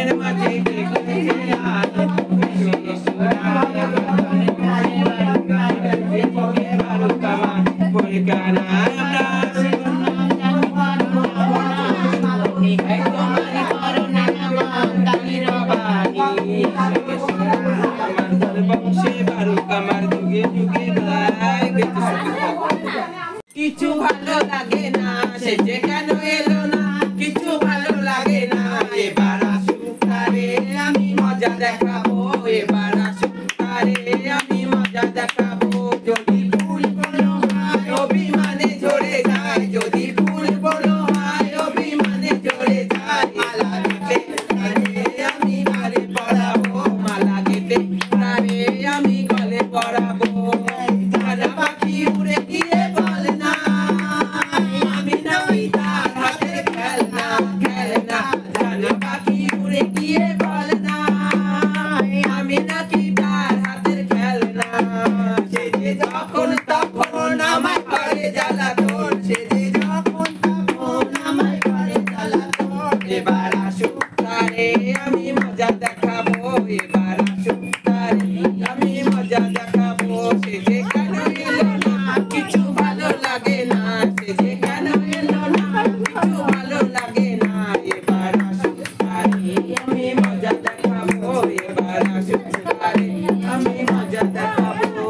মনের মাঝে দেখেছে আলো কিছু ভালো লাগে না সে যে কেন এলো না কিছু ভালো লাগে না এবার আসুক তারে আমি মজা দেখাবো এবার আসুক তারে আমি মজা দেখাবো যদি ফুল বলো হয় অভিমানে ঝরে যায় যদি ফুল বলো হয় অভিমানে ঝরে যায় মালা গেতে তারে আমি গলে পড়াবো মালা গেতে তারে আমি গলে পড়াবো সাদা পাখি উড়ে গিয়ে বল না আমি নাকি তার হাতের খেলনা খেলনা সাদা পাখি উড়ে গিয়ে বল না আমি নাকি তার হাতের খেলনা সে যে যখন তখন আমায় করে জ্বালাতন সে যে যখন তখন আমায় করে জ্বালাতন এবার আসুক তারে আমি মজা দেখাবো এবার আসুক তারে আমি মজা দেখাবো সে যে কেন এলো না কিছু ভালো লাগে না সে যে কেন এলো না কিছু ভালো লাগে না এবার আসুক তারে আমি মজা দেখাবো এবার আসুক তারে আমি মজা দেখাবো